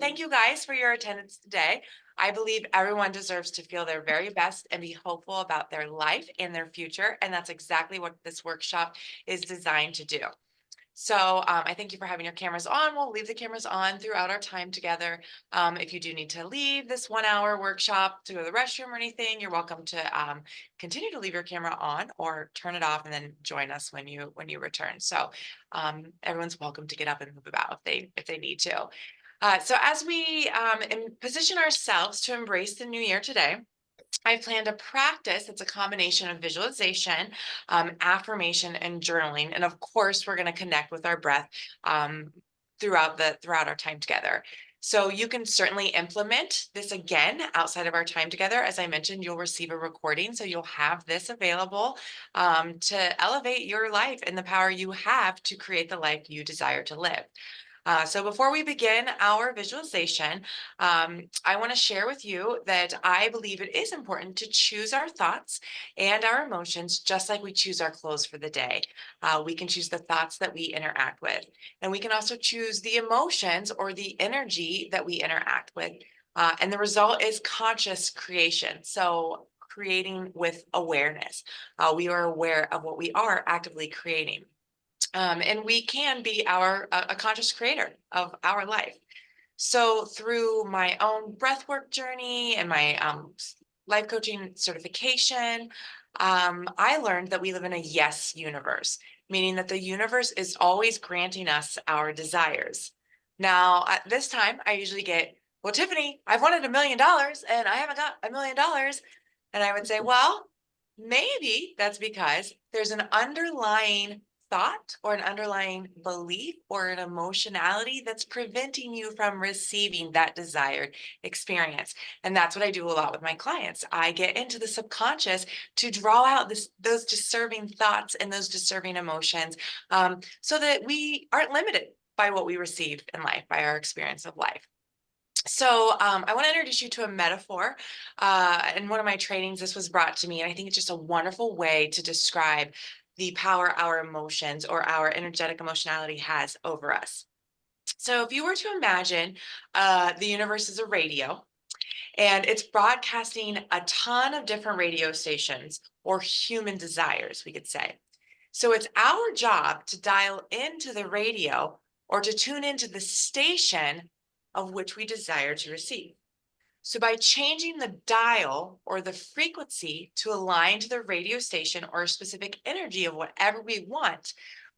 thank you guys for your attendance today. I believe everyone deserves to feel their very best and be hopeful about their life and their future. And that's exactly what this workshop is designed to do. So I thank you for having your cameras on. We'll leave the cameras on throughout our time together. If you do need to leave this 1 hour workshop to go to the restroom or anything, you're welcome to continue to leave your camera on or turn it off and then join us when you return. So everyone's welcome to get up and move about if they need to. So as we position ourselves to embrace the new year today, I planned a practice that's a combination of visualization, affirmation, and journaling. And of course, we're going to connect with our breath throughout our time together. So you can certainly implement this again outside of our time together. As I mentioned, you'll receive a recording, so you'll have this available to elevate your life and the power you have to create the life you desire to live. So before we begin our visualization, I want to share with you that I believe it is important to choose our thoughts and our emotions just like we choose our clothes for the day. We can choose the thoughts that we interact with, and we can also choose the emotions or the energy that we interact with. And the result is conscious creation. So creating with awareness. We are aware of what we are actively creating. And we can be a conscious creator of our life. So through my own breathwork journey and my life coaching certification, I learned that we live in a yes universe, meaning that the universe is always granting us our desires. Now, at this time, I usually get, well, Tiffany, I've wanted $1 million and I haven't got $1 million. And I would say, well, maybe that's because there's an underlying thought or an underlying belief or an emotionality that's preventing you from receiving that desired experience. And that's what I do a lot with my clients. I get into the subconscious to draw out those deserving thoughts and those deserving emotions, so that we aren't limited by what we receive in life, by our experience of life. So I want to introduce you to a metaphor. In one of my trainings, this was brought to me, and I think it's just a wonderful way to describe the power our emotions or our energetic emotionality has over us. So if you were to imagine the universe is a radio, and it's broadcasting a ton of different radio stations or human desires, we could say. So it's our job to dial into the radio or to tune into the station of which we desire to receive. So by changing the dial or the frequency to align to the radio station or a specific energy of whatever we want,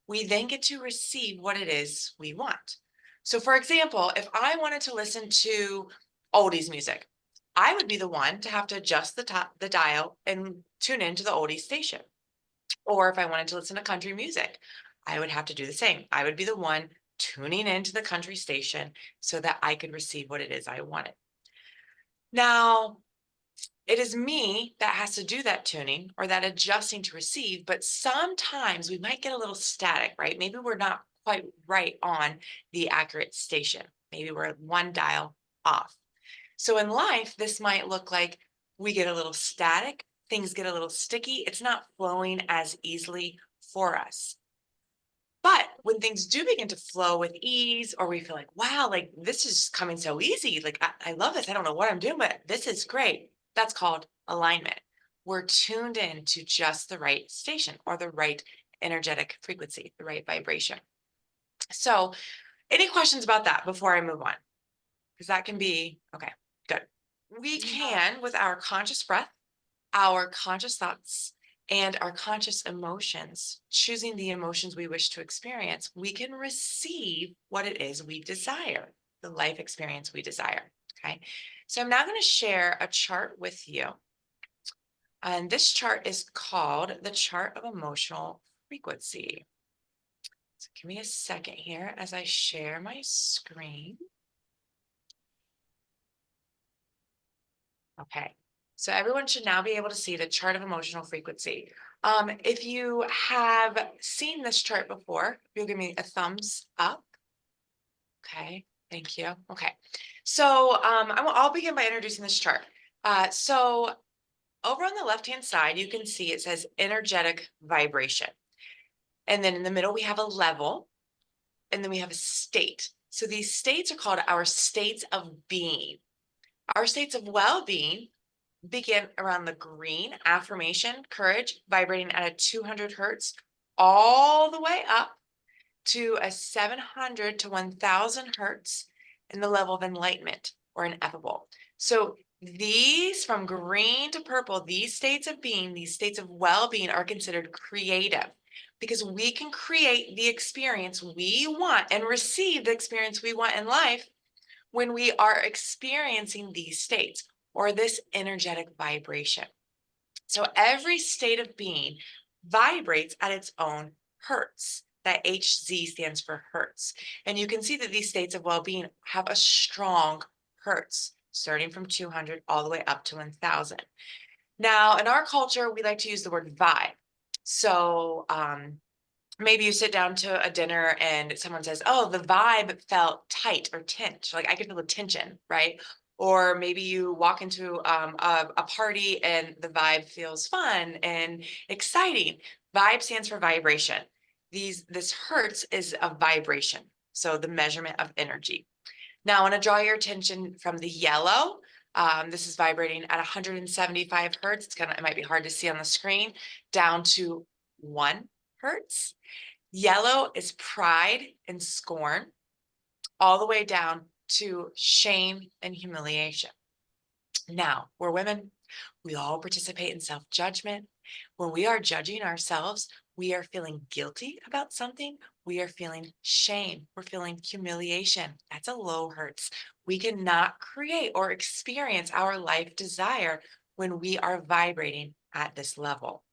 we then get to receive what it is we want. So for example, if I wanted to listen to oldies music, I would be the one to have to adjust the dial and tune into the oldies station. Or if I wanted to listen to country music, I would have to do the same. I would be the one tuning into the country station so that I could receive what it is I wanted. Now, it is me that has to do that tuning or that adjusting to receive, but sometimes we might get a little static, right? Maybe we're not quite right on the accurate station. Maybe we're one dial off. So in life, this might look like we get a little static, things get a little sticky, it's not flowing as easily for us. But when things do begin to flow with ease, or we feel like, wow, like this is coming so easy, like I love this, I don't know what I'm doing, but this is great. That's called alignment. We're tuned in to just the right station or the right energetic frequency, the right vibration. So, any questions about that before I move on? Because that can be, okay, good. We can, with our conscious breath, our conscious thoughts, and our conscious emotions, choosing the emotions we wish to experience, we can receive what it is we desire, the life experience we desire. Okay. So I'm now going to share a chart with you. And this chart is called the chart of emotional frequency. So give me a second here as I share my screen. Okay. So everyone should now be able to see the chart of emotional frequency. If you have seen this chart before, you'll give me a thumbs up. Okay, thank you. Okay, so I'll begin by introducing this chart. So over on the left-hand side, you can see it says energetic vibration. And then in the middle, we have a level, and then we have a state. So these states are called our states of being. Our states of well-being begin around the green, affirmation, courage, vibrating at a 200 hertz, all the way up to a 700 to 1000 hertz in the level of enlightenment or ineffable. So these, from green to purple, these states of being, these states of well-being, are considered creative, because we can create the experience we want and receive the experience we want in life when we are experiencing these states or this energetic vibration. So every state of being vibrates at its own hertz. That HZ stands for hertz. And you can see that these states of well-being have a strong hertz, starting from 200 all the way up to 1000. Now, in our culture, we like to use the word vibe. So maybe you sit down to a dinner and someone says, "Oh, the vibe felt tight or tense." Like, I could feel the tension, right? Or maybe you walk into a party and the vibe feels fun and exciting. Vibe stands for vibration. This hertz is a vibration, so the measurement of energy. Now, I want to draw your attention from the yellow. This is vibrating at 175 hertz. It might be hard to see on the screen, down to 1 hertz. Yellow is pride and scorn, all the way down to shame and humiliation. Now, we're women. We all participate in self-judgment. When we are judging ourselves, we are feeling guilty about something. We are feeling shame. We're feeling humiliation. That's a low hertz. We cannot create or experience our life desire when we are vibrating at this level.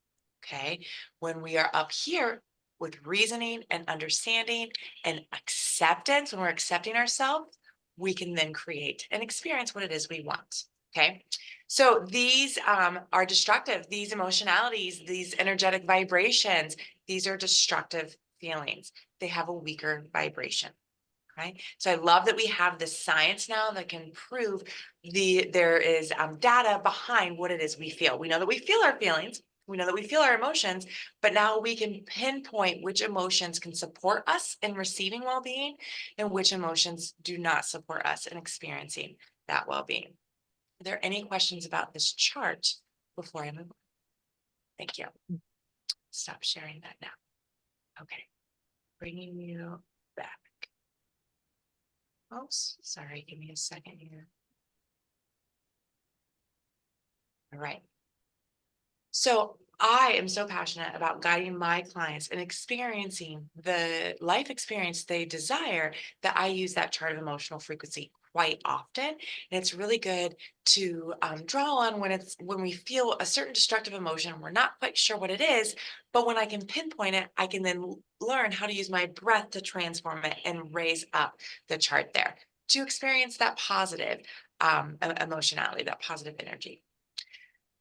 Okay. When we are up here with reasoning and understanding and acceptance, when we're accepting ourselves, we can then create and experience what it is we want. Okay. So these are destructive. These emotionalities, these energetic vibrations, these are destructive feelings. They have a weaker vibration. Right. So I love that we have this science now that can prove there is data behind what it is we feel. We know that we feel our feelings. We know that we feel our emotions, but now we can pinpoint which emotions can support us in receiving well-being and which emotions do not support us in experiencing that well-being. Are there any questions about this chart before I move on? Thank you. Stop sharing that now. Okay. Bringing you back. Oh, sorry. Give me a second here. All right. So I am so passionate about guiding my clients and experiencing the life experience they desire that I use that chart of emotional frequency quite often. And it's really good to draw on when we feel a certain destructive emotion. We're not quite sure what it is, but when I can pinpoint it, I can then learn how to use my breath to transform it and raise up the chart there to experience that positive emotionality, that positive energy.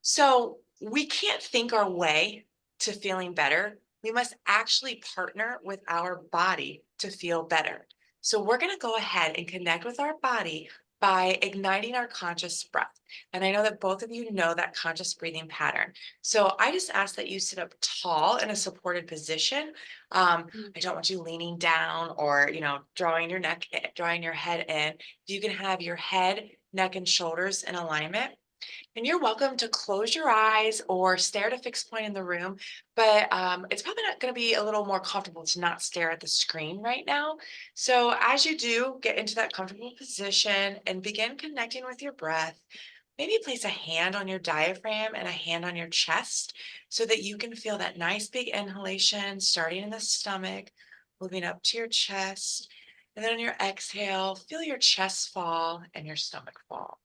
So we can't think our way to feeling better. We must actually partner with our body to feel better. So we're going to go ahead and connect with our body by igniting our conscious breath. And I know that both of you know that conscious breathing pattern. So I just ask that you sit up tall in a supported position. I don't want you leaning down or, drawing your neck, drawing your head in. You can have your head, neck, and shoulders in alignment. And you're welcome to close your eyes or stare at a fixed point in the room, but it's probably not going to be a little more comfortable to not stare at the screen right now. So as you do, get into that comfortable position and begin connecting with your breath. Maybe place a hand on your diaphragm and a hand on your chest so that you can feel that nice big inhalation starting in the stomach, moving up to your chest. And then on your exhale, feel your chest fall and your stomach fall.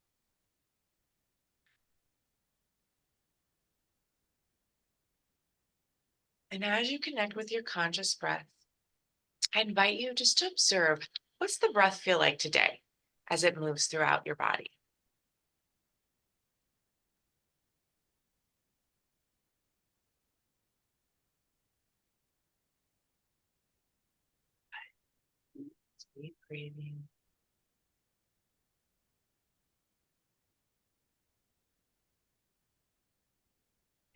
And as you connect with your conscious breath, I invite you just to observe, what's the breath feel like today as it moves throughout your body? Deep breathing.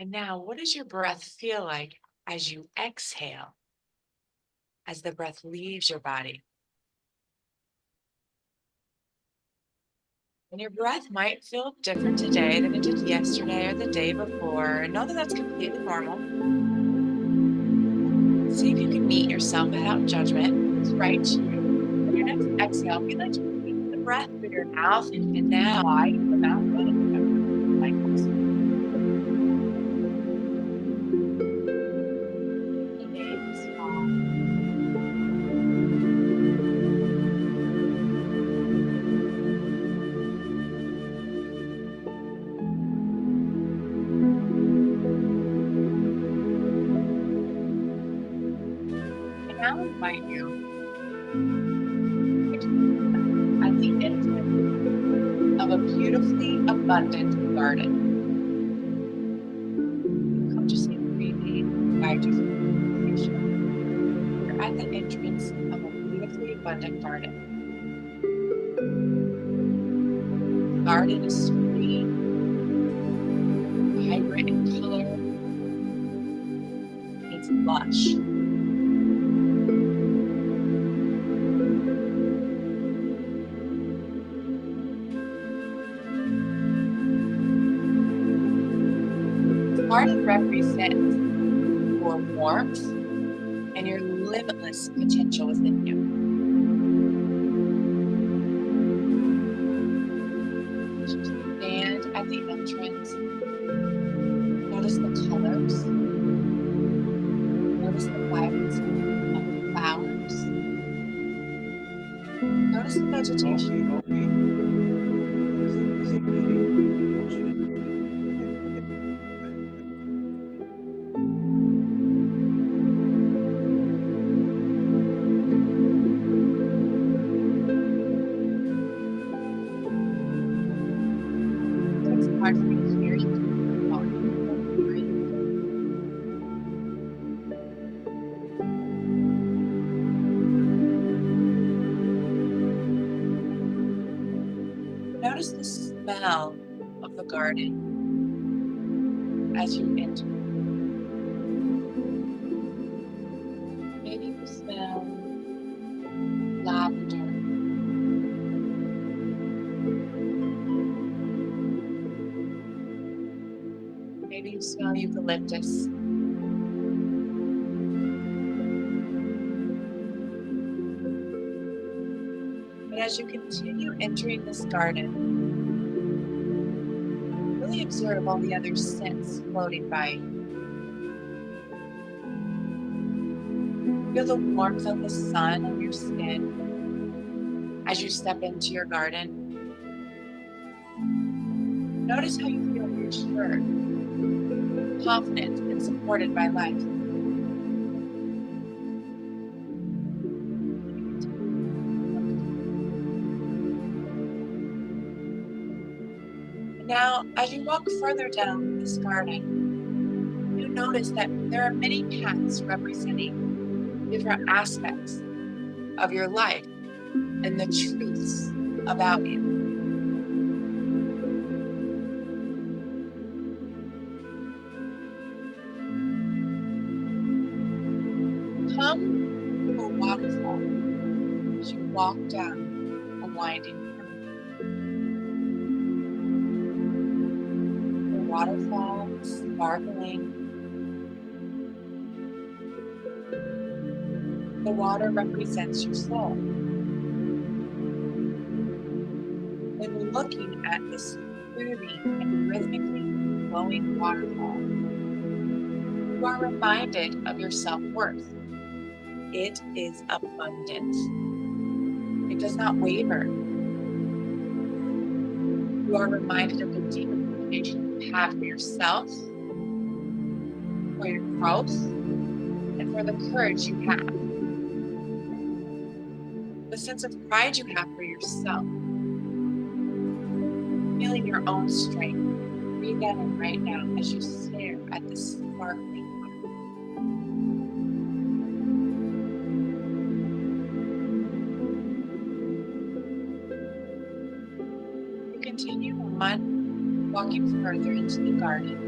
And now, what does your breath feel like as you exhale, as the breath leaves your body? And your breath might feel different today than it did yesterday or the day before. Know that that's completely normal. See if you can meet yourself without judgment. It's right to you. On your next exhale, if you'd like to repeat the breath through your mouth and now widen the mouth like this. Big, small. And now I invite you at the entrance of a beautifully abundant garden. Consciously breathing, guide you through meditation. You're at the entrance of a beautifully abundant garden. The garden is serene, vibrant in color. It's lush. The garden represents your warmth and your limitless potential within you. As you stand at the entrance, notice the colors, notice the vibrancy of the flowers, notice the vegetation. It's hard for me to hear you. Notice the smell of the garden as you enter. Maybe you smell lavender. Maybe you smell eucalyptus. But as you continue entering this garden, really observe all the other scents floating by you. Feel the warmth of the sun on your skin as you step into your garden. Notice how you feel reassured, confident, and supported by life. Now, as you walk further down this garden, you notice that there are many paths representing different aspects of your life and the truths about you. Come to a waterfall as you walk down a winding path. The waterfall is sparkling. The water represents your soul. When looking at this smoothing and rhythmically flowing waterfall, you are reminded of your self-worth. It is abundant. It does not waver. You are reminded of the deep appreciation you have for yourself, for your growth, and for the courage you have. The sense of pride you have for yourself. Feeling your own strength. Breathe that in right now as you stare at this sparkling water. You continue on, walking further into the garden.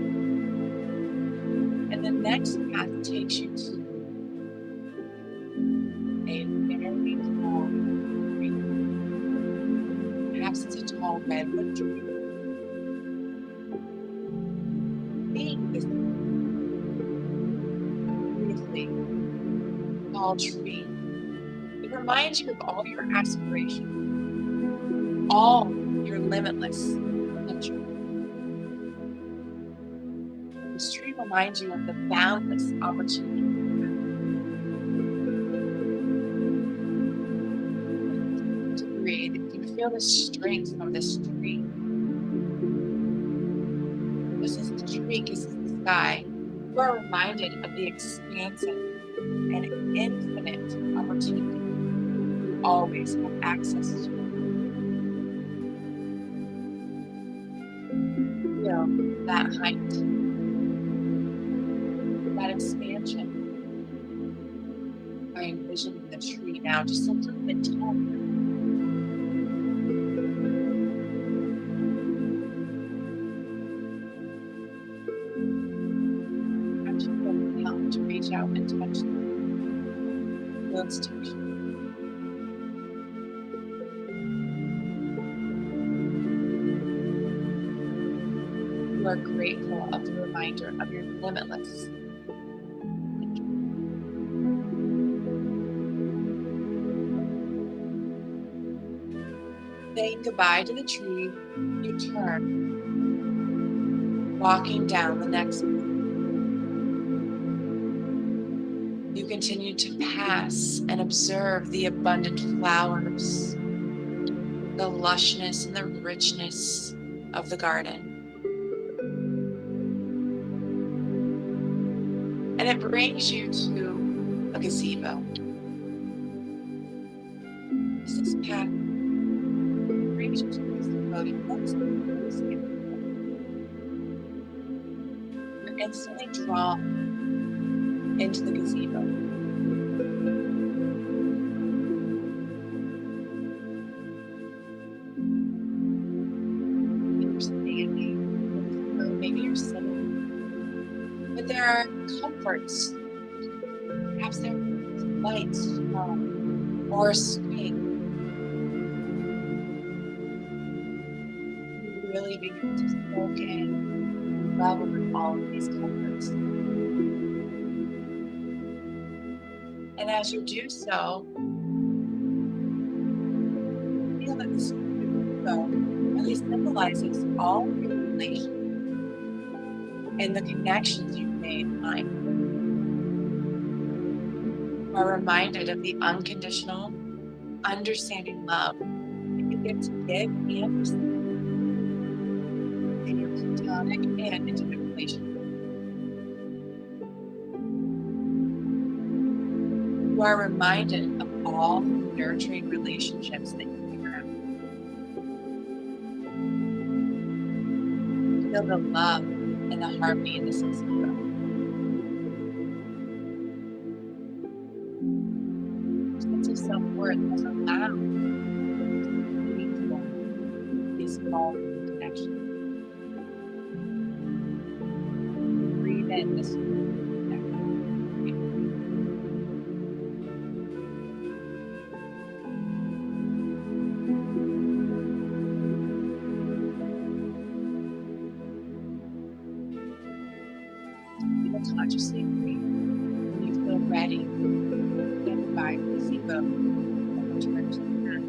And the next path takes you to a very tall tree. Perhaps it's a tall red redwood tree. Being this beautifully tall tree, it reminds you of all your aspirations, all your limitless potential. This tree reminds you of the boundless opportunity to breathe. You feel the strength from this tree. This is the tree kisses the sky. You are reminded of the expansive and infinite opportunity you always have access to. Feel that height, that expansion. I envision the tree now just a little bit taller. Actually, open out to reach out and touch them. Feel its texture. You are grateful of the reminder of your limitless. Saying goodbye to the tree, you turn, walking down the next path. You continue to pass and observe the abundant flowers, the lushness and the richness of the garden. And it brings you to a gazebo. As this path brings you to the gazebo, you notice that you're instantly drawn into the gazebo. You're standing, or maybe you're sitting. But there are comforts. Perhaps there are lights or a screen. You really begin to soak in and revel in all of these comforts. And as you do so, feel that this gazebo really symbolizes all of your relations and the connections you've made in life. You are reminded of the unconditional, understanding love that you get to give and receive in your platonic and intimate relationships. You are reminded of all the nurturing relationships that you have. Feel the love and the harmony in this gazebo. Sense of self-worth has allowed these small connections. Breathe in this connection. You will consciously breathe when you feel ready. Stand by the gazebo and return to the path.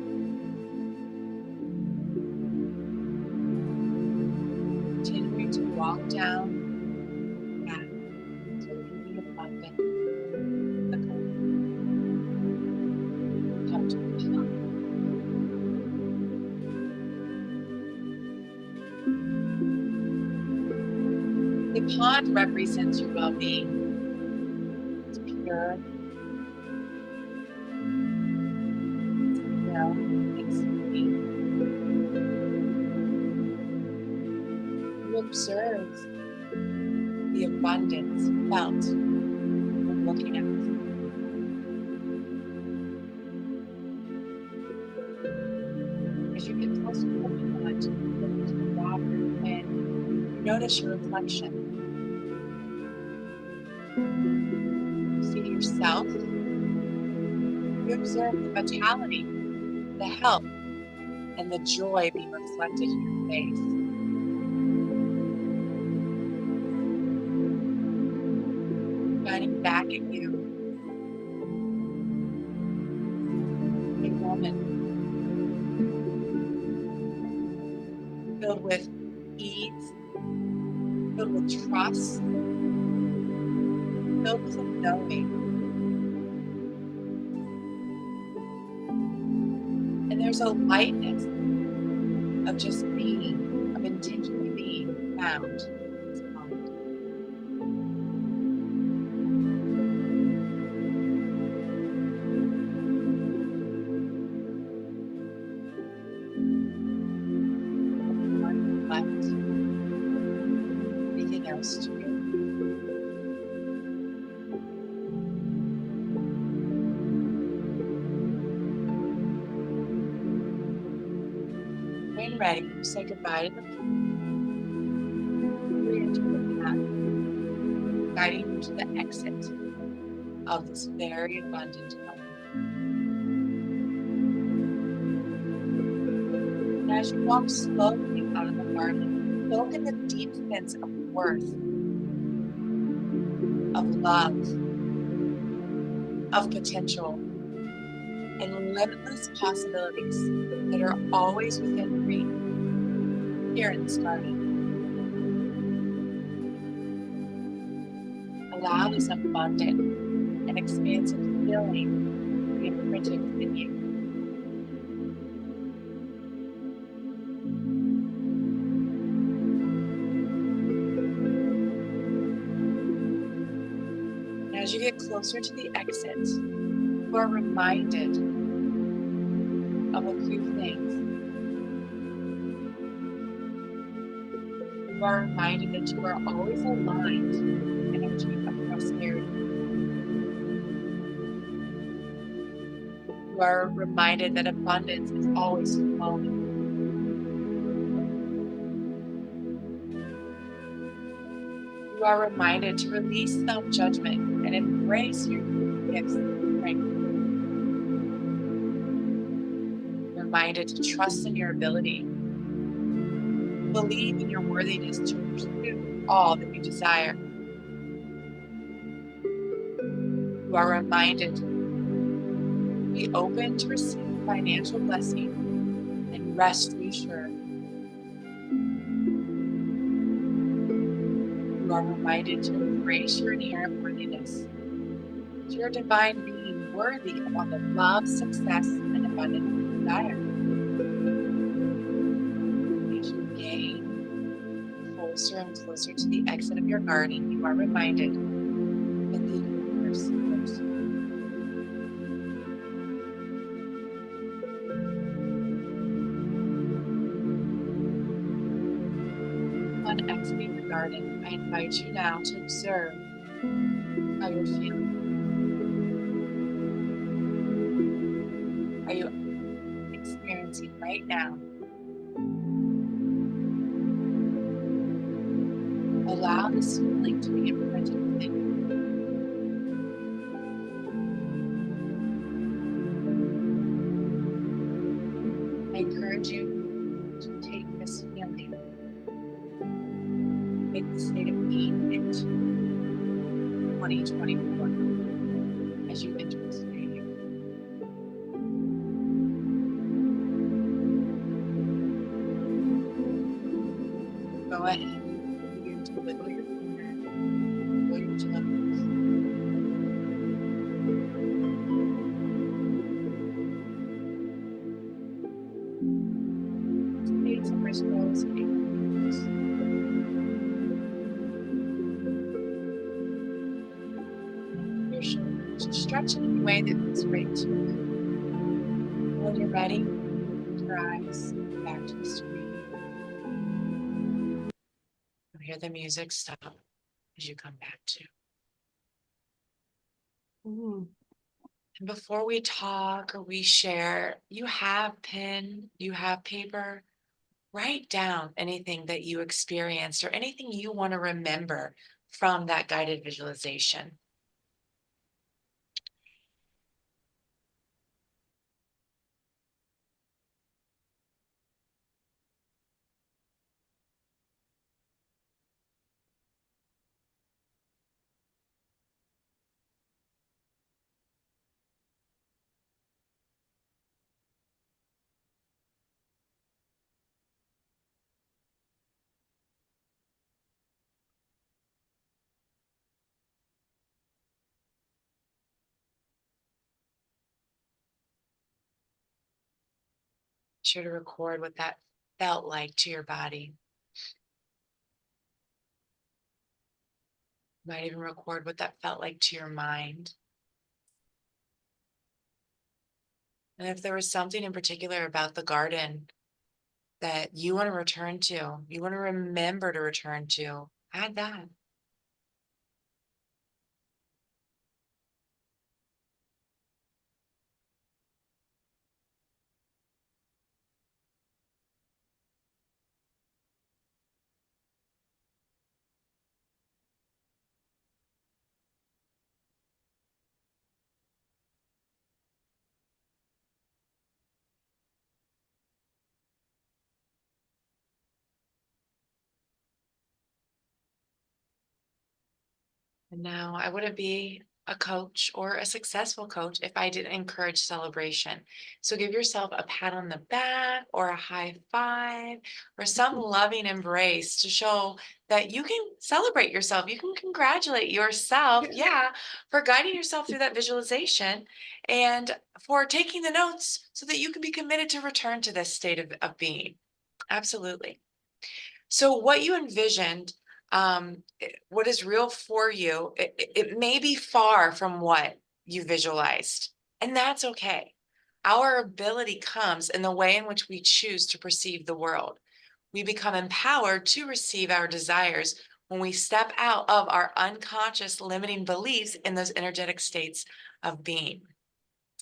Continuing to walk down the path until you be abundant. Come to the pond. The pond represents your well-being. It's pure, still, it's sweet. You observe the abundance felt when looking at this. As you get closer to the pond, to the water, and you notice your reflection. You see yourself. You observe the vitality, the health, and the joy being reflected in your face. Shining back at you. A woman filled with ease, filled with trust, filled with a knowing. And there's a lightness of just being, of intentionally being found in this moment. One left, anything else to do. When ready, you say goodbye to the into the path, guiding you to the exit of this very abundant moment. And as you walk slowly out of the garden, soak in the deep sense of worth, of love, of potential, and limitless possibilities that are always within reach here in this garden. Allow this abundant and expansive feeling to be imprinted within you. And as you get closer to the exit, you are reminded of a few things. You are reminded that you are always aligned with the energy of prosperity. You are reminded that abundance is always flowing. You are reminded to release self-judgment and embrace your gifts and strengths. You're reminded to trust in your ability, believe in your worthiness to pursue all that you desire. You are reminded to be open to receive financial blessing and rest reassured. You are reminded to embrace your inherent worthiness, your divine being worthy of all the love, success, and abundance you desire. As you gain closer and closer to the exit of your garden, you are reminded that the universe knows you. On exiting the garden, I invite you now to observe how you're feeling. Are you experiencing right now? Allow this feeling to be imprinted within you. I encourage you to take this feeling, make the state of being into 2024 as you enter this new year. Go ahead, begin to wiggle your fingers, wiggle your toes. Take some wrinkles and fingers. Your shoulders, stretch in a way that feels great to you. When you're ready, open your eyes back to the screen. You'll hear the music stop as you come back to. And before we talk or we share, you have pen, you have paper, write down anything that you experienced or anything you want to remember from that guided visualization. Sure to record what that felt like to your body. Might even record what that felt like to your mind. And if there was something in particular about the garden that you want to return to, you want to remember to return to, add that. And now I wouldn't be a coach or a successful coach if I didn't encourage celebration. So give yourself a pat on the back or a high five or some loving embrace to show that you can celebrate yourself. You can congratulate yourself, yeah, for guiding yourself through that visualization and for taking the notes so that you can be committed to return to this state of being. Absolutely. So what you envisioned, what is real for you, it may be far from what you visualized, and that's okay. Our ability comes in the way in which we choose to perceive the world. We become empowered to receive our desires when we step out of our unconscious limiting beliefs in those energetic states of being.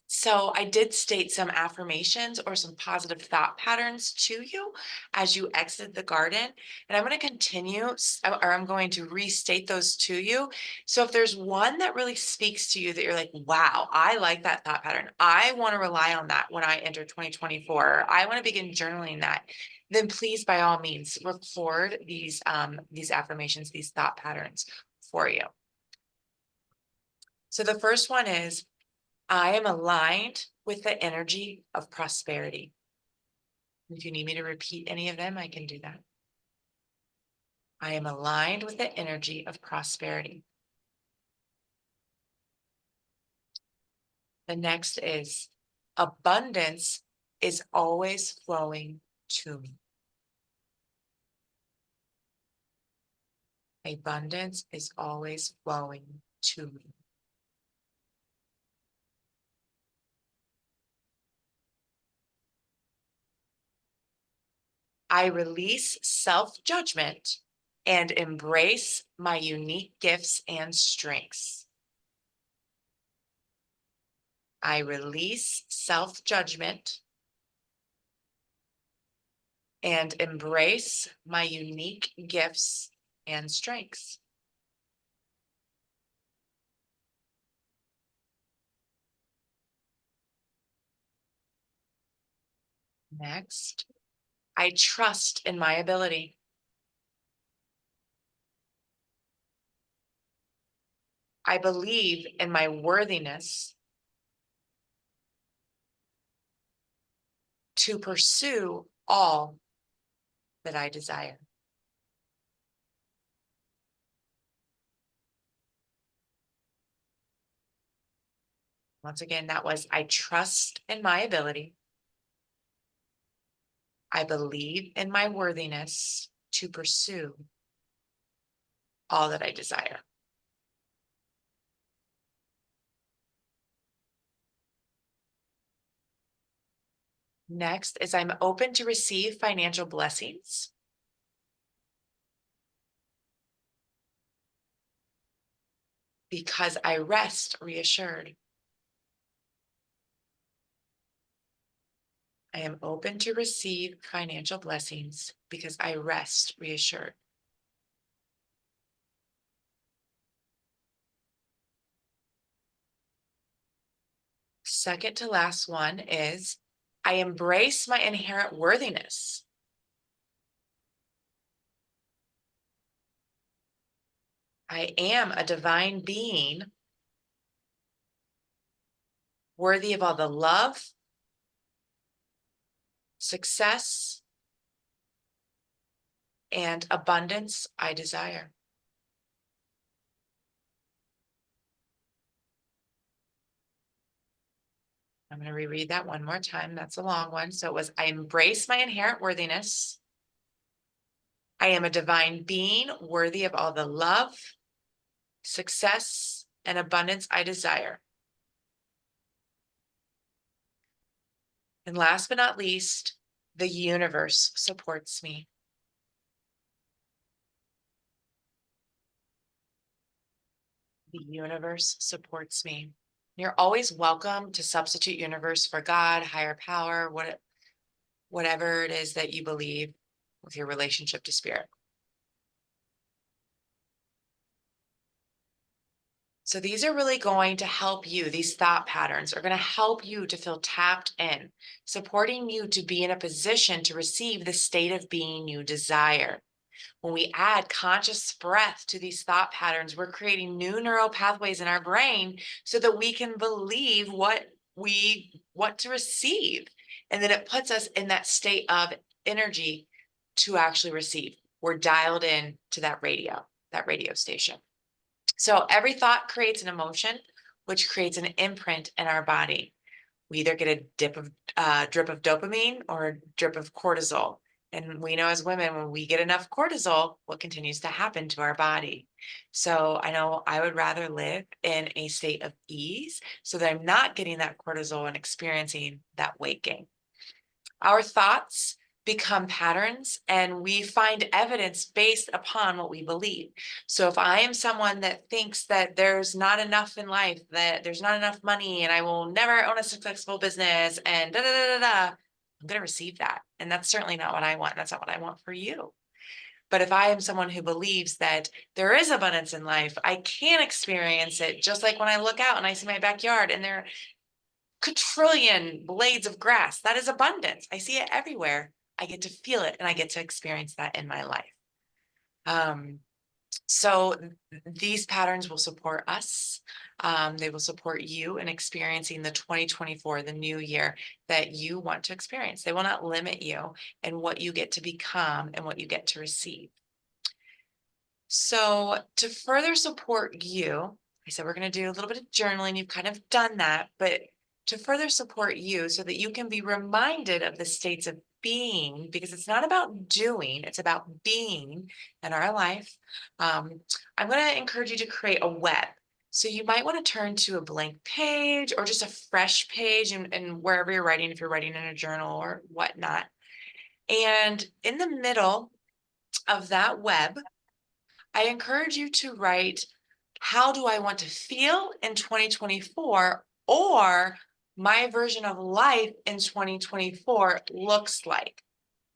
So I did state some affirmations or some positive thought patterns to you as you exit the garden. And I'm going to continue, or I'm going to restate those to you. So if there's one that really speaks to you that you're like, wow, I like that thought pattern. I want to rely on that when I enter 2024. Or I want to begin journaling that. Then please, by all means, record these affirmations, these thought patterns for you. So the first one is, I am aligned with the energy of prosperity. If you need me to repeat any of them, I can do that. I am aligned with the energy of prosperity. The next is, abundance is always flowing to me. Abundance is always flowing to me. I release self-judgment and embrace my unique gifts and strengths. I release self-judgment and embrace my unique gifts and strengths. Next, I trust in my ability. I believe in my worthiness to pursue all that I desire. Once again, that was, I trust in my ability. I believe in my worthiness to pursue all that I desire. Next is, I'm open to receive financial blessings because I rest reassured. I am open to receive financial blessings because I rest reassured. Second to last one is, I embrace my inherent worthiness. I am a divine being worthy of all the love, success, and abundance I desire. I'm going to reread that one more time. That's a long one. So it was, I embrace my inherent worthiness. I am a divine being worthy of all the love, success, and abundance I desire. And last but not least, the universe supports me. The universe supports me. You're always welcome to substitute universe for God, higher power, whatever it is that you believe with your relationship to spirit. So these are really going to help you. These thought patterns are going to help you to feel tapped in, supporting you to be in a position to receive the state of being you desire. When we add conscious breath to these thought patterns, we're creating new neural pathways in our brain so that we can believe what we want to receive. And then it puts us in that state of energy to actually receive. We're dialed in to that radio station. So every thought creates an emotion, which creates an imprint in our body. We either get a drip of dopamine or a drip of cortisol. And we know as women, when we get enough cortisol, what continues to happen to our body. So I know I would rather live in a state of ease so that I'm not getting that cortisol and experiencing that waking. Our thoughts become patterns and we find evidence based upon what we believe. So if I am someone that thinks that there's not enough in life, that there's not enough money and I will never own a successful business and da da da da da, I'm going to receive that. And that's certainly not what I want. That's not what I want for you. But if I am someone who believes that there is abundance in life, I can experience it just like when I look out and I see my backyard and there quadrillion blades of grass. That is abundance. I see it everywhere. I get to feel it and I get to experience that in my life. So these patterns will support us. They will support you in experiencing the 2024, the new year that you want to experience. They will not limit you in what you get to become and what you get to receive. So to further support you, I said we're going to do a little bit of journaling. You've kind of done that, but to further support you so that you can be reminded of the states of being, because it's not about doing, it's about being in our life. I'm going to encourage you to create a web. So you might want to turn to a blank page or just a fresh page and wherever you're writing, if you're writing in a journal or whatnot. And in the middle of that web, I encourage you to write, how do I want to feel in 2024, or my version of life in 2024 looks like.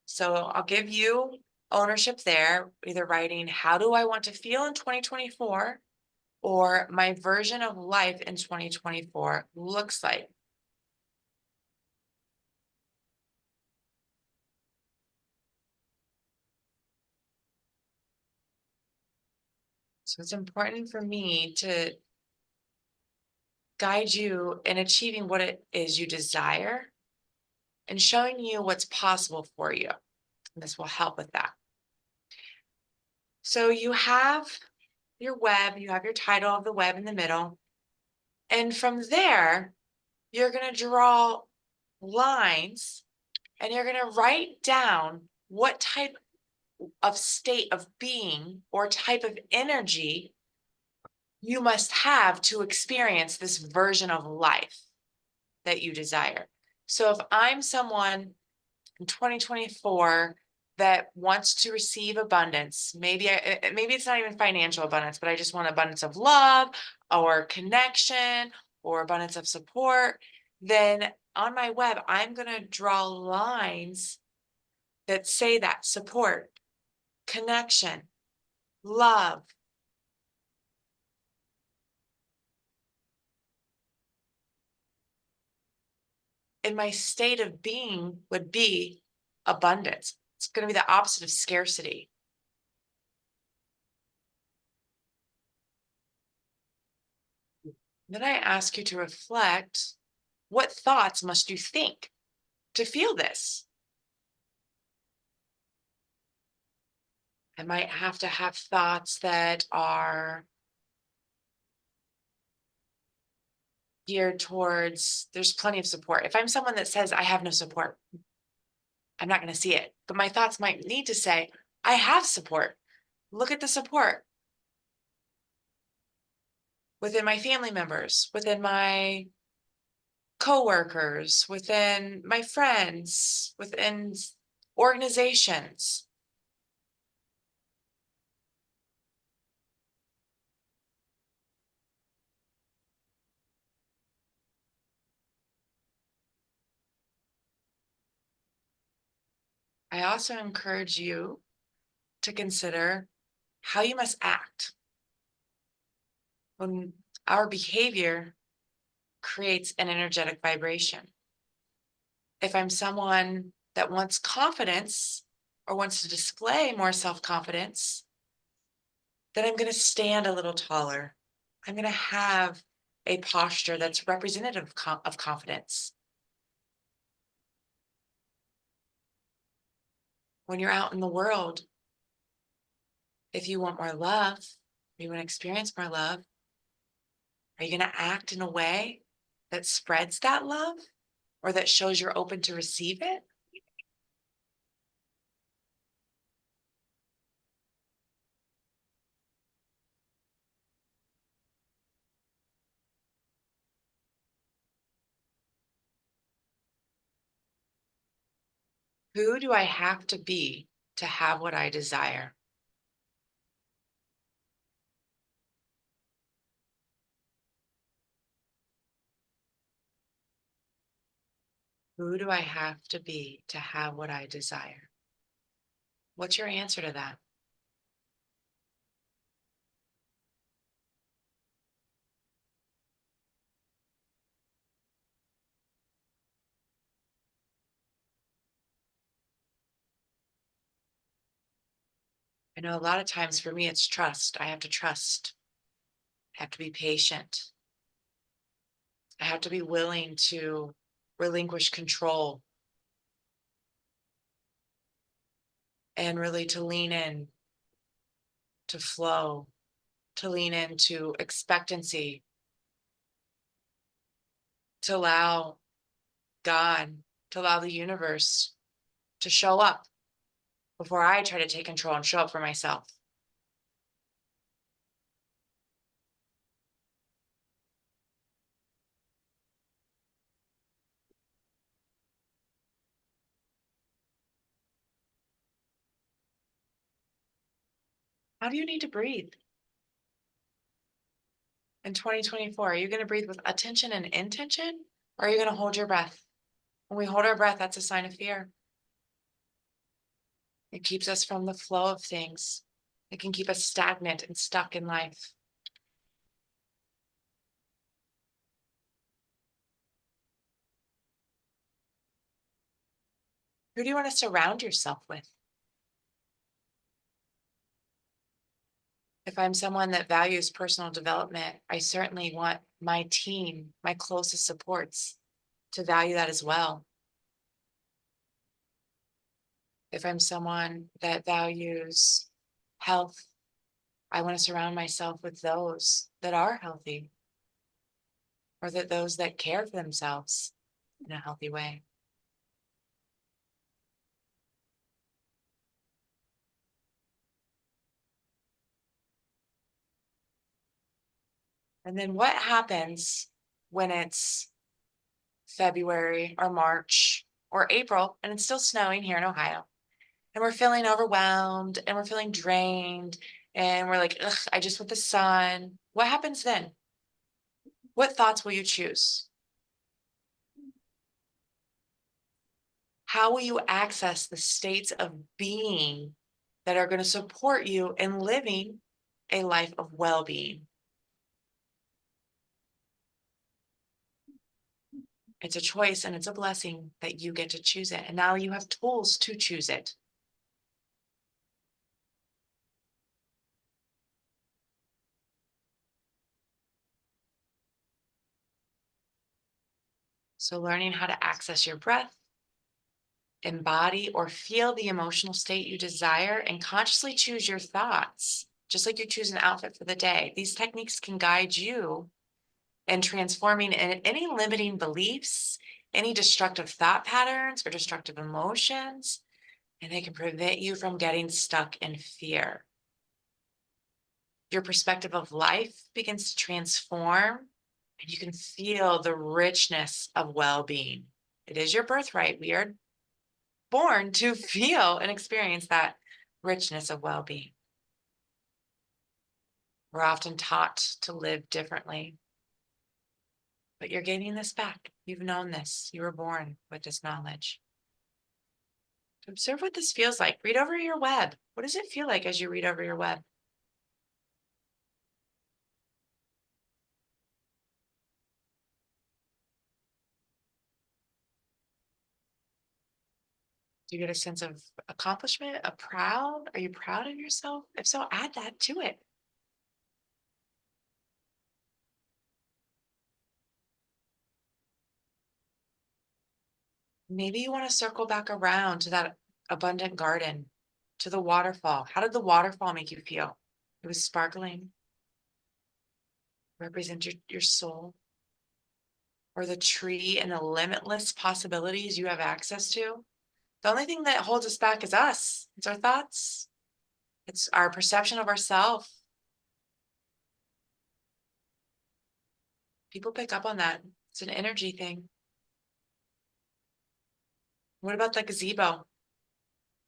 So I'll give you ownership there, either writing, how do I want to feel in 2024, or my version of life in 2024 looks like. So it's important for me to guide you in achieving what it is you desire and showing you what's possible for you. And this will help with that. So you have your web, you have your title of the web in the middle. And from there, you're going to draw lines and you're going to write down what type of state of being or type of energy you must have to experience this version of life that you desire. So if I'm someone in 2024 that wants to receive abundance, maybe it's not even financial abundance, but I just want abundance of love or connection or abundance of support, then on my web, I'm going to draw lines that say that: support, connection, love. And my state of being would be abundance. It's going to be the opposite of scarcity. Then I ask you to reflect, what thoughts must you think to feel this? I might have to have thoughts that are geared towards there's plenty of support. If I'm someone that says I have no support, I'm not going to see it. But my thoughts might need to say, I have support. Look at the support within my family members, within my coworkers, within my friends, within organizations. I also encourage you to consider how you must act when our behavior creates an energetic vibration. If I'm someone that wants confidence or wants to display more self-confidence, then I'm going to stand a little taller. I'm going to have a posture that's representative of confidence. When you're out in the world, if you want more love, you want to experience more love, are you going to act in a way that spreads that love or that shows you're open to receive it? Who do I have to be to have what I desire? Who do I have to be to have what I desire? What's your answer to that? I know a lot of times for me, it's trust. I have to trust. I have to be patient. I have to be willing to relinquish control and really to lean in, to flow, to lean into expectancy, to allow God, to allow the universe to show up before I try to take control and show up for myself. How do you need to breathe in 2024? Are you going to breathe with attention and intention? Or are you going to hold your breath? When we hold our breath, that's a sign of fear. It keeps us from the flow of things. It can keep us stagnant and stuck in life. Who do you want to surround yourself with? If I'm someone that values personal development, I certainly want my team, my closest supports, to value that as well. If I'm someone that values health, I want to surround myself with those that are healthy or that those that care for themselves in a healthy way. And then what happens when it's February or March or April and it's still snowing here in Ohio and we're feeling overwhelmed and we're feeling drained and we're like, ugh, I just want the sun. What happens then? What thoughts will you choose? How will you access the states of being that are going to support you in living a life of well-being? It's a choice and it's a blessing that you get to choose it. And now you have tools to choose it. So learning how to access your breath, embody or feel the emotional state you desire, and consciously choose your thoughts, just like you choose an outfit for the day. These techniques can guide you and transforming any limiting beliefs, any destructive thought patterns or destructive emotions, and they can prevent you from getting stuck in fear. Your perspective of life begins to transform, and you can feel the richness of well-being. It is your birthright. We are born to feel and experience that richness of well-being. We're often taught to live differently, but you're gaining this back. You've known this. You were born with this knowledge. Observe what this feels like. Read over your web. What does it feel like as you read over your web? Do you get a sense of accomplishment, a proud? Are you proud of yourself? If so, add that to it. Maybe you want to circle back around to that abundant garden, to the waterfall. How did the waterfall make you feel? It was sparkling, represent your soul, or the tree and the limitless possibilities you have access to. The only thing that holds us back is us. It's our thoughts. It's our perception of ourselves. People pick up on that. It's an energy thing. What about the gazebo?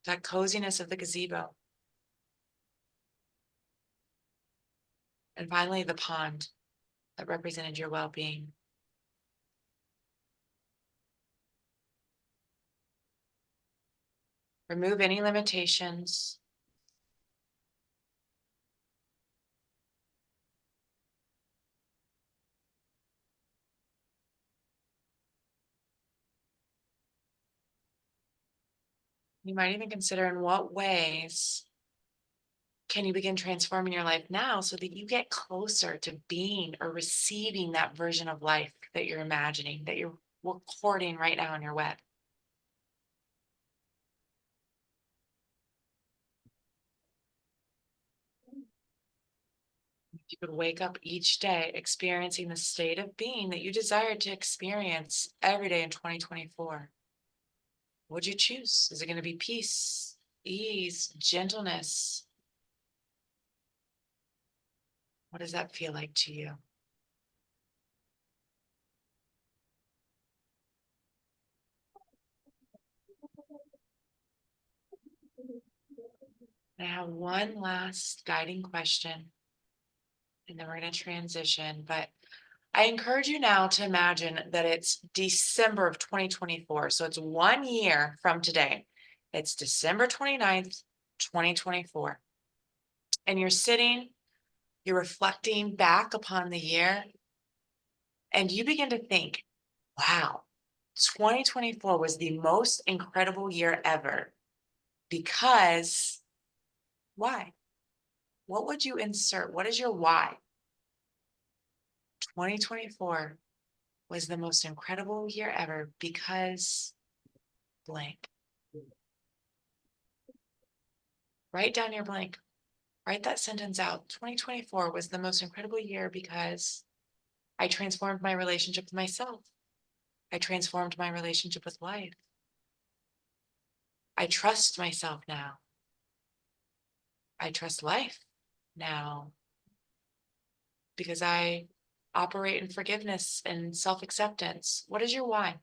That coziness of the gazebo. And finally, the pond that represented your well-being. Remove any limitations. You might even consider in what ways can you begin transforming your life now so that you get closer to being or receiving that version of life that you're imagining, that you're recording right now on your web. You could wake up each day experiencing the state of being that you desired to experience every day in 2024. What would you choose? Is it going to be peace, ease, gentleness? What does that feel like to you? I have one last guiding question, and then we're going to transition. But I encourage you now to imagine that it's December of 2024. So it's 1 year from today. It's December 29th, 2024. And you're sitting, you're reflecting back upon the year, and you begin to think, wow, 2024 was the most incredible year ever. Because why? What would you insert? What is your why? 2024 was the most incredible year ever because blank. Write down your blank. Write that sentence out. 2024 was the most incredible year because I transformed my relationship with myself. I transformed my relationship with life. I trust myself now. I trust life now because I operate in forgiveness and self-acceptance. What is your why?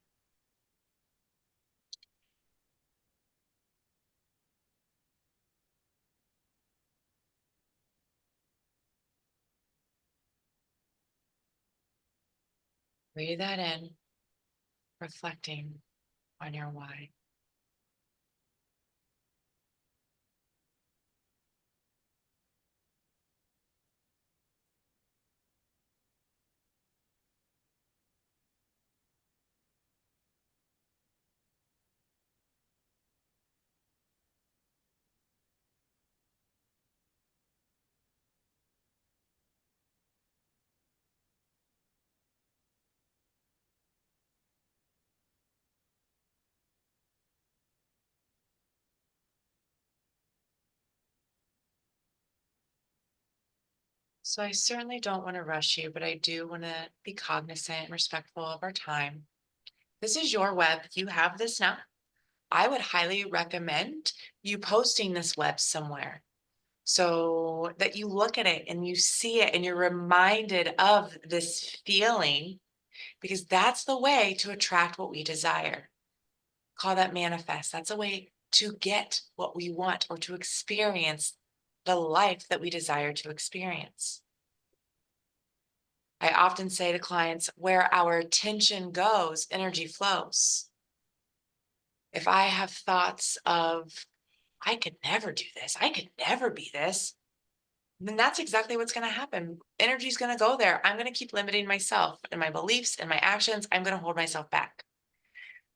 Breathe that in, reflecting on your why. So I certainly don't want to rush you, but I do want to be cognizant and respectful of our time. This is your web. You have this now. I would highly recommend you posting this web somewhere so that you look at it and you see it and you're reminded of this feeling, because that's the way to attract what we desire. Call that manifest. That's a way to get what we want or to experience the life that we desire to experience. I often say to clients, where our attention goes, energy flows. If I have thoughts of, I could never do this, I could never be this, then that's exactly what's going to happen. Energy is going to go there. I'm going to keep limiting myself and my beliefs and my actions. I'm going to hold myself back.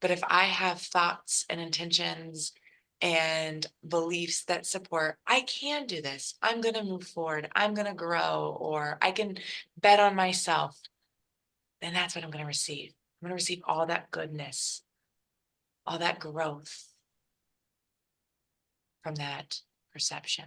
But if I have thoughts and intentions and beliefs that support, I can do this, I'm going to move forward, I'm going to grow, or I can bet on myself, then that's what I'm going to receive. I'm going to receive all that goodness, all that growth from that perception.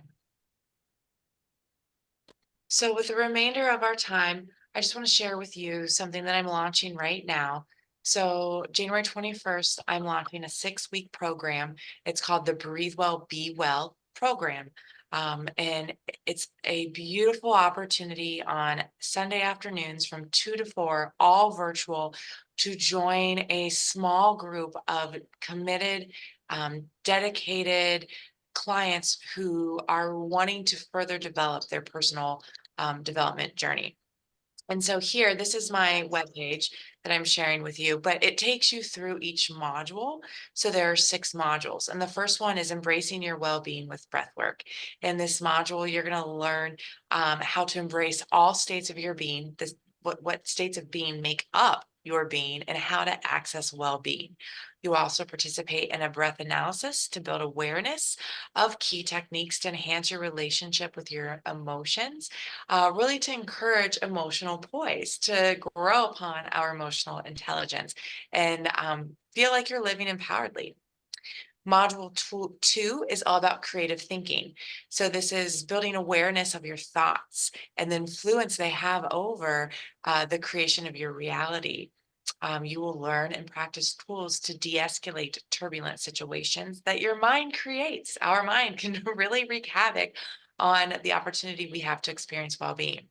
So, with the remainder of our time, I just want to share with you something that I'm launching right now. So, January 21st, I'm launching a 6-week program. It's called the Breathe Well, Be Well program. And it's a beautiful opportunity on Sunday afternoons from 2 to 4, all virtual, to join a small group of committed, dedicated clients who are wanting to further develop their personal development journey. And so here, this is my webpage that I'm sharing with you, but it takes you through each module. So there are 6 modules. And the first one is embracing your well-being with breathwork. In this module, you're going to learn how to embrace all states of your being, what states of being make up your being, and how to access well-being. You also participate in a breath analysis to build awareness of key techniques to enhance your relationship with your emotions, really to encourage emotional poise, to grow upon our emotional intelligence, and feel like you're living empoweredly. Module 2 is all about creative thinking. So, this is building awareness of your thoughts and the influence they have over the creation of your reality. You will learn and practice tools to de escalate turbulent situations that your mind creates. Our mind can really wreak havoc on the opportunity we have to experience well being.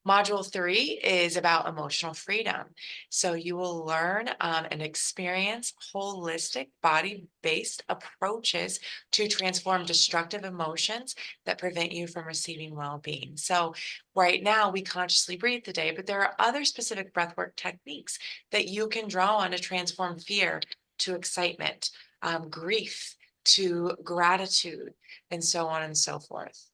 Module 3 is about emotional freedom. So you will learn and experience holistic body based approaches to transform destructive emotions that prevent you from receiving well being. So, right now, we consciously breathe today, but there are other specific breathwork techniques that you can draw on to transform fear to excitement, grief to gratitude, and so on and so forth.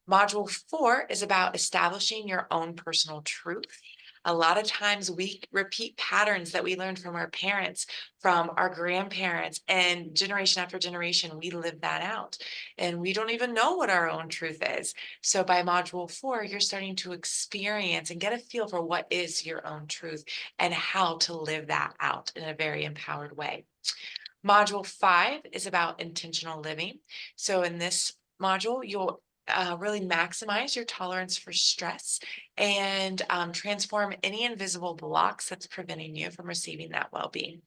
Module 4 is about establishing your own personal truth. A lot of times we repeat patterns that we learned from our parents, from our grandparents, and generation after generation, we live that out. And we don't even know what our own truth is. So by Module 4, you're starting to experience and get a feel for what is your own truth and how to live that out in a very empowered way. Module 5 is about intentional living. So in this module, you'll really maximize your tolerance for stress and transform any invisible blocks that's preventing you from receiving that well-being.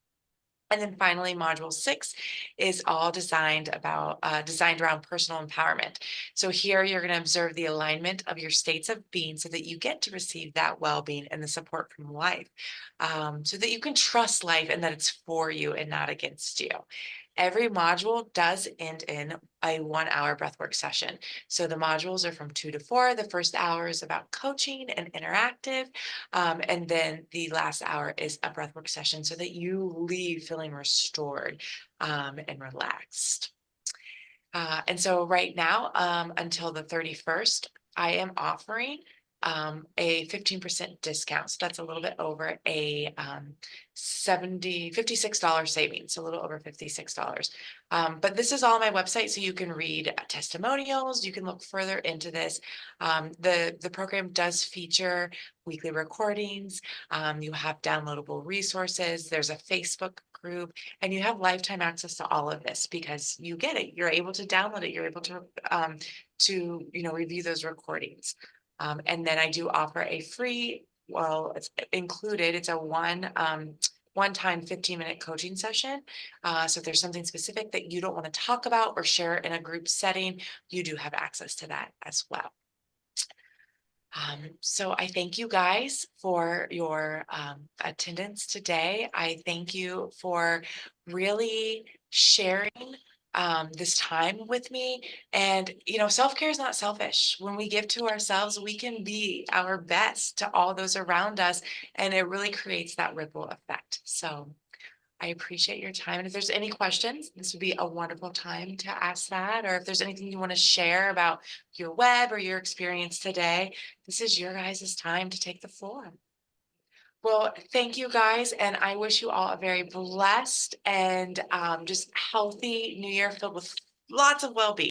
And then finally, Module 6 is all designed around personal empowerment. So here you're going to observe the alignment of your states of being so that you get to receive that well-being and the support from life, so that you can trust life and that it's for you and not against you. Every module does end in a 1 hour breathwork session. So the modules are from 2 to 4. The first hour is about coaching and interactive. And then the last hour is a breathwork session so that you leave feeling restored and relaxed. And so right now, until the 31st, I am offering a 15% discount. So that's a little bit over a $56 savings, so a little over $56. But this is all on my website, so you can read testimonials. You can look further into this. The program does feature weekly recordings. You have downloadable resources. There's a Facebook group, and you have lifetime access to all of this because you get it. You're able to download it. You're able to review those recordings. And then I do offer a free, well, it's included, it's a one-time 15-minute coaching session. So if there's something specific that you don't want to talk about or share in a group setting, you do have access to that as well. So I thank you guys for your attendance today. I thank you for really sharing this time with me. And, self-care is not selfish. When we give to ourselves, we can be our best to all those around us, and it really creates that ripple effect. So I appreciate your time. And if there's any questions, this would be a wonderful time to ask that. Or if there's anything you want to share about your web or your experience today, this is your guys' time to take the floor. Well, thank you guys. And I wish you all a very blessed and just healthy new year filled with lots of well being.